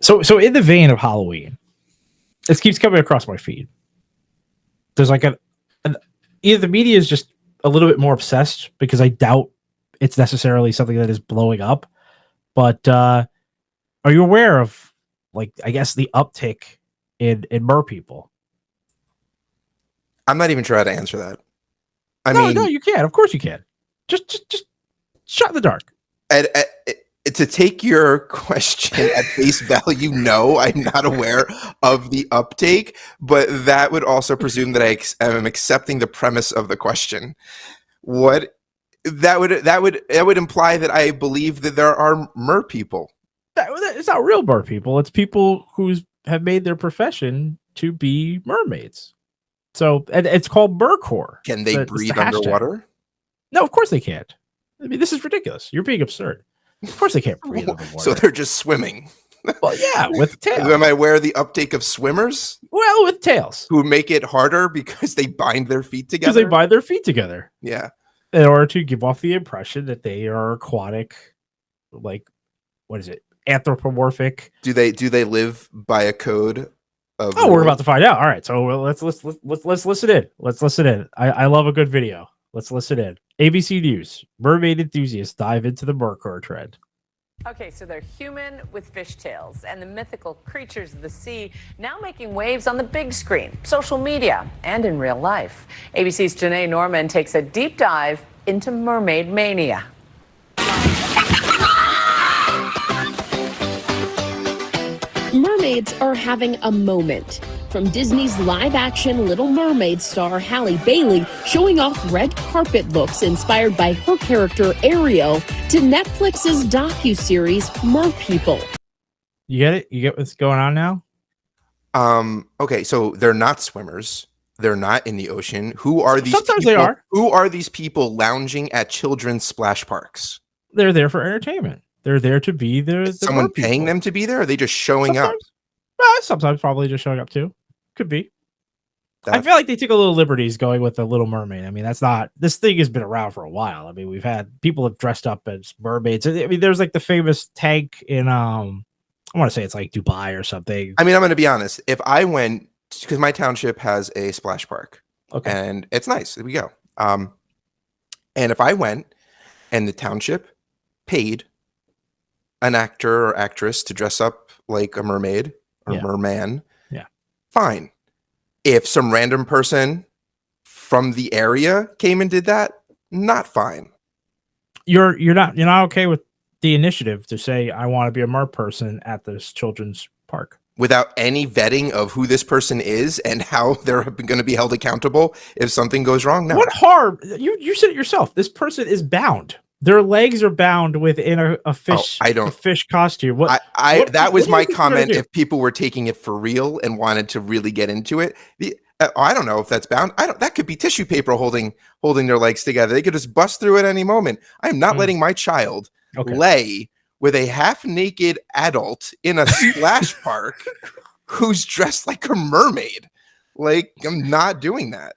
So in the vein of Halloween, this keeps coming across my feed. There's like either the media is just a little bit more obsessed, because I doubt it's necessarily something that is blowing up. But are you aware of, like, I guess, the uptick in mer people? I'm not even sure how to answer that. No, you can. Of course you can. Just shot in the dark. To take your question at face value, no, I'm not aware of the uptake, but that would also presume that I am accepting the premise of the question. What that would imply that I believe that there are mer people. It's not real mer people. It's people who have made their profession to be mermaids. So, and it's called mercore. Can they breathe underwater? No, of course they can't. I mean, this is ridiculous. You're being absurd. Of course they can't breathe underwater. So they're just swimming. Well, yeah, with tails. Am I aware of the uptake of swimmers? Well, with tails. Who make it harder because they bind their feet together? Because they bind their feet together. Yeah. In order to give off the impression that they are aquatic, like, what is it? Anthropomorphic. Do they live by a code of we're about to find out. All right, so let's listen in. Let's listen in. I love a good video. Let's listen in. ABC News. Mermaid enthusiasts dive into the mercore trend. Okay, so they're human with fish tails, and the mythical creatures of the sea now making waves on the big screen, social media, and in real life. ABC's Janae Norman takes a deep dive into mermaid mania. Mermaids are having a moment. From Disney's live-action Little Mermaid star Halle Bailey showing off red carpet looks inspired by her character Ariel to Netflix's docuseries Merpeople. You get it? You get what's going on now? Okay, so they're not swimmers. They're not in the ocean. Who are these Sometimes people? They are. Who are these people lounging at children's splash parks? They're there for entertainment. They're there to be there. Is someone paying them to be there? Or are they just showing up? Sometimes probably just showing up too. Could be. I feel like they took a little liberties going with the Little Mermaid. I mean, this thing has been around for a while. I mean, we've had people have dressed up as mermaids. I mean, there's like the famous tank in I want to say it's like Dubai or something. I mean, I'm going to be honest. If I went, because my township has a splash park, okay, and it's nice. There we go. And if I went and the township paid an actor or actress to dress up like a mermaid or merman, fine. If some random person from the area came and did that, not fine. You're not okay with the initiative to say I want to be a mer person at this children's park without any vetting of who this person is and how they're going to be held accountable if something goes wrong. No. What harm? You said it yourself. This person is bound. Their legs are bound within a fish. A fish costume. That was my comment. If people were taking it for real and wanted to really get into it, I don't know if that's bound. That could be tissue paper holding their legs together. They could just bust through at any moment. I am not letting my child lay with a half-naked adult in a splash park who's dressed like a mermaid. Like, I'm not doing that.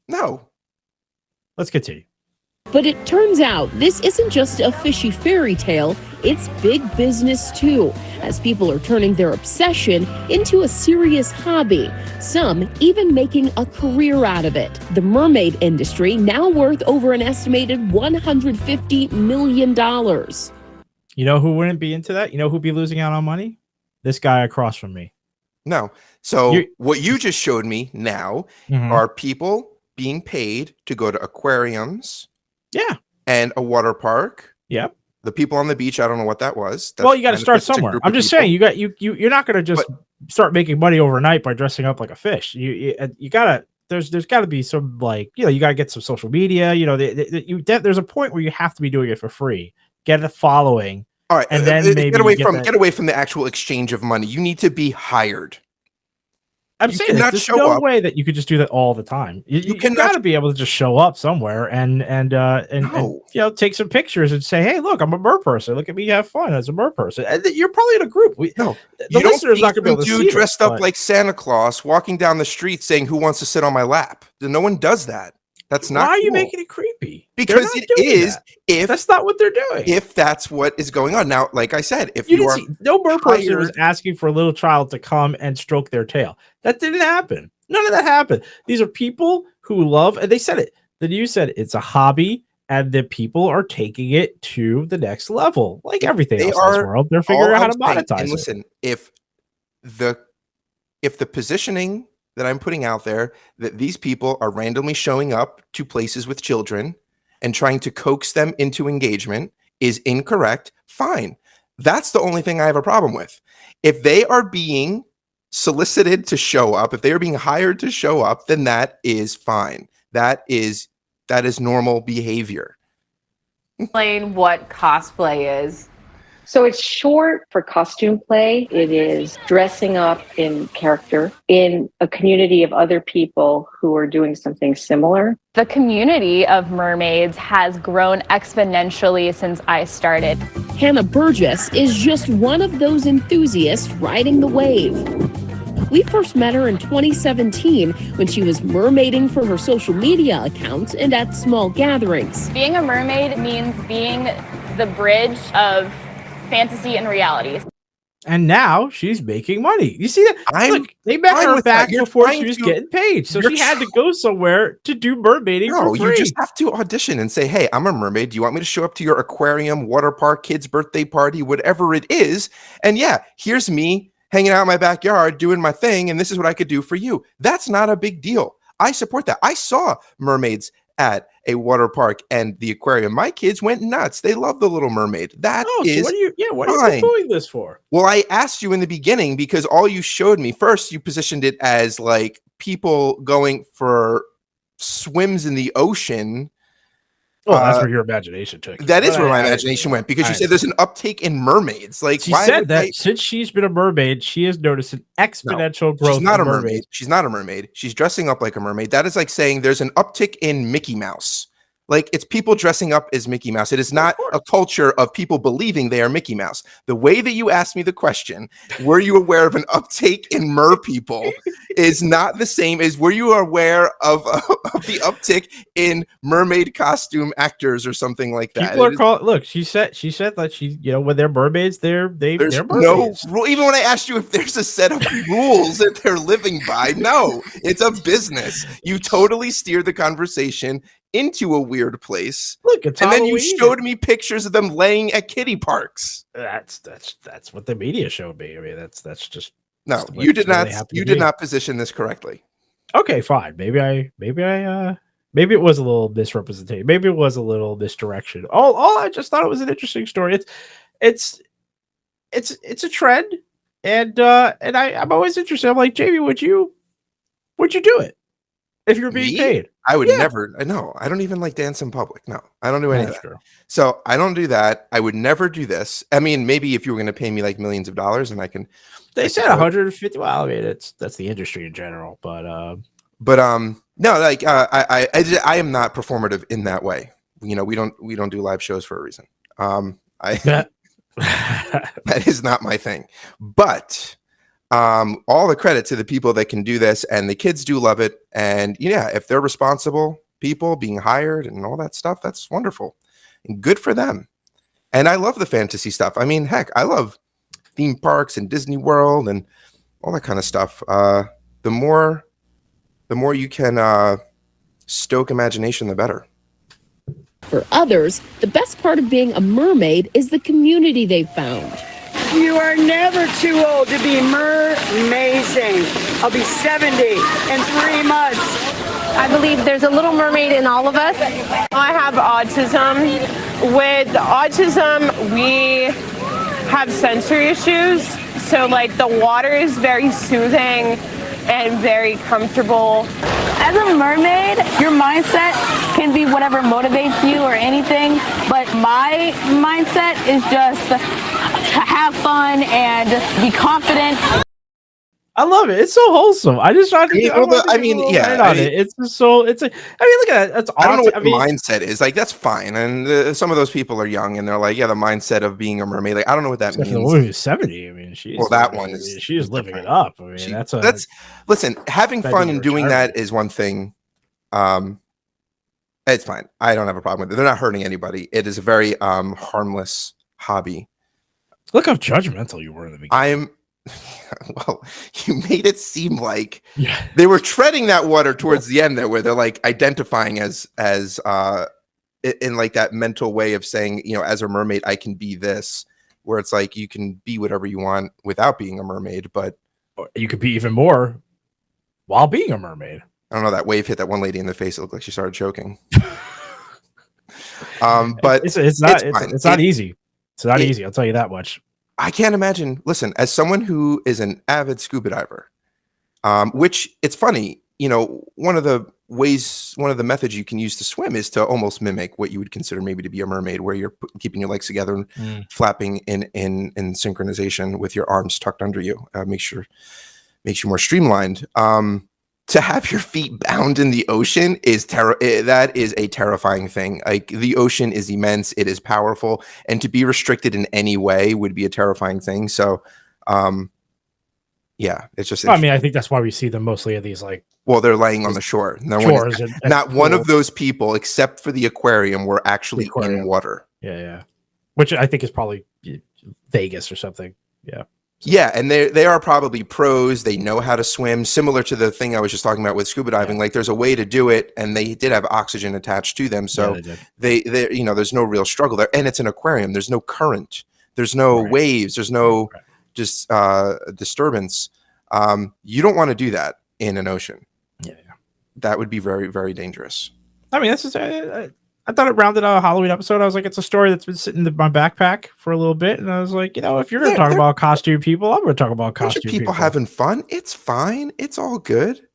No. Let's continue. But it turns out this isn't just a fishy fairy tale, it's big business too, as people are turning their obsession into a serious hobby, some even making a career out of it. The mermaid industry now worth over an estimated $150 million. You know who wouldn't be into that? You know who'd be losing out on money? This guy across from me. No. So what you just showed me now are people being paid to go to aquariums, and a water park. Yep. The people on the beach, I don't know what that was. Well, you got to start somewhere. I'm just saying, you're not going to just start making money overnight by dressing up like a fish. You gotta. There's got to be some, like, you got to get some social media. There's a point where you have to be doing it for free. Get a following. All right, and then maybe get away from the actual exchange of money. You need to be hired. I'm saying there's no way that you could just do that all the time. You got to be able to just show up somewhere and take some pictures and say, hey, look, I'm a mer person. Look at me, have fun as a mer person. And you're probably in a group. The listener's not going to be able to see dressed up like Santa Claus walking down the street saying, who wants to sit on my lap? No one does that. That's not Why are you cool. making it creepy? Because it is that. if That's not what they're doing. If that's what is going on. Now, like I said, if You you didn't are see no mer person was hired- asking for a little child to come and stroke their tail. That didn't happen. None of that happened. These are people who love, and they said it. The news said it's a hobby, and the people are taking it to the next level. Like everything they else in this are world, they're figuring out how to I'm saying- monetize and it. listen, if the positioning that I'm putting out there, that these people are randomly showing up to places with children and trying to coax them into engagement is incorrect, fine. That's the only thing I have a problem with. If they are being solicited to show up, if they are being hired to show up, then that is fine. That is normal behavior. Explain what cosplay is. So it's short for costume play. It is dressing up in character in a community of other people who are doing something similar. The community of mermaids has grown exponentially since I started. Hannah Burgess is just one of those enthusiasts riding the wave. We first met her in 2017 when she was mermaiding for her social media accounts and at small gatherings. Being a mermaid means being the bridge of fantasy and reality. And now she's making money. You see that? I'm Look, they met fine her with back that. You're before trying she was to- getting paid. So you're she had to go somewhere to do mermaiding No, for free. you just have to audition and say, hey, I'm a mermaid. Do you want me to show up to your aquarium, water park, kid's birthday party, whatever it is? And yeah, here's me hanging out in my backyard doing my thing, and this is what I could do for you. That's not a big deal. I support that. I saw mermaids at a water park and the aquarium. My kids went nuts. They love the Little Mermaid. That Oh, is so what are you fine. doing this for? Well, I asked you in the beginning because all you showed me first, you positioned it as like people going for swims in the ocean. Well, that's where your imagination took it. That is But where my I- imagination went because I you said there's an uptake in mermaids. Like She why said would that they- since she's been a mermaid, she has noticed an exponential growth. She's not a in mermaid. mermaids. She's not a mermaid. She's dressing up like a mermaid. That is like saying there's an uptick in Mickey Mouse. Like it's people dressing up as Mickey Mouse. It is not a culture of people believing they are Mickey Mouse. The way that you asked me the question, were you aware of an uptake in mer people, is not the same as were you aware of the uptick in mermaid costume actors or something like that. People It are is- called. Look, she said that she, when they're mermaids, they're There's no mermaids. rule. Even when I asked you if there's a set of rules that they're living by, no, it's a business. You totally steered the conversation into a weird place. Look, it's And then you Halloween. showed me pictures of them laying at kiddie parks. That's what the media showed me. I mean, that's just No, That's the way- you did that's the way not. they happen You to did be. not position this correctly. okay. Fine. Maybe it was a little misrepresentation. Maybe it was a little misdirection. All I just thought it was an interesting story. It's a trend, and I'm always interested. I'm like, Jamie, would you do it if you're being Me? paid? I would Yeah. never. No, I don't even like dance in public. No, I don't do any of That's that. true. So I don't do that. I would never do this. I mean, maybe if you were going to pay me like millions of dollars, and I can. They I said suppose. 150. Well, I mean, that's the industry in general, but But no, like I am not performative in that way. You know, we don't do live shows for a reason. That is not my thing. But all the credit to the people that can do this, and the kids do love it. And yeah, if they're responsible people being hired and all that stuff, that's wonderful and good for them. And I love the fantasy stuff. I mean, heck, I love theme parks and Disney World and all that kind of stuff. The more you can stoke imagination, the better. For others, the best part of being a mermaid is the community they've found. You are never too old to be mer-amazing. I'll be 70 in 3 months. I believe there's a little mermaid in all of us. I have autism. With autism, we have sensory issues. So like the water is very soothing and very comfortable. As a mermaid, your mindset can be whatever motivates you or anything, but my mindset is just to have fun and be confident. I love it. It's so wholesome. I just tried to. Yeah, well, I mean, yeah, on it. It's just so. It's a. I mean, look at that. That's I don't know awesome. what the mindset is. Like, that's fine. And some of those people are young and they're like, yeah, the mindset of being a mermaid. Like, I don't know what that Except for the means. woman who's 70. I mean, she's Well, that one is she is living it different. up. I mean, She- that's listen, having that fun is and doing retirement. that is one thing. It's fine. I don't have a problem with it. They're not hurting anybody. It is a very harmless hobby. Look how judgmental you were in the beginning. I'm well, you made it seem like they were treading that water towards the end there, where they're like identifying as in like that mental way of saying, you know, as a mermaid, I can be this, where it's like you can be whatever you want without being a mermaid, but you could be even more while being a mermaid. I don't know, that wave hit that one lady in the face. It looked like she started choking. But it's not easy. It's not easy. I'll tell you that much. I can't imagine. Listen, as someone who is an avid scuba diver, which it's funny, you know, one of the methods you can use to swim is to almost mimic what you would consider maybe to be a mermaid, where you're keeping your legs together and flapping in synchronization with your arms tucked under you. Makes you more streamlined. To have your feet bound in the ocean that is a terrifying thing. Like, the ocean is immense, it is powerful, and to be restricted in any way would be a terrifying thing. So, yeah, it's just. I mean, I think that's why we see them mostly at these like. Well, they're laying on the shore. Not one of those people, except for the aquarium, were actually in water. Yeah, which I think is probably Vegas or something. Yeah. Yeah, and they are probably pros. They know how to swim, similar to the thing I was just talking about with scuba diving. Like, there's a way to do it, and they did have oxygen attached to them, so they you know, there's no real struggle there. And it's an aquarium. There's no current. There's no waves. There's no just disturbance. You don't want to do that in an ocean. Yeah, that would be very, very dangerous. I mean, this is. I thought it rounded out a Halloween episode. I was like, it's a story that's been sitting in my backpack for a little bit, and I was like, you know, if you're going to talk about costume people, I'm going to talk about costume people having fun. It's fine. It's all good.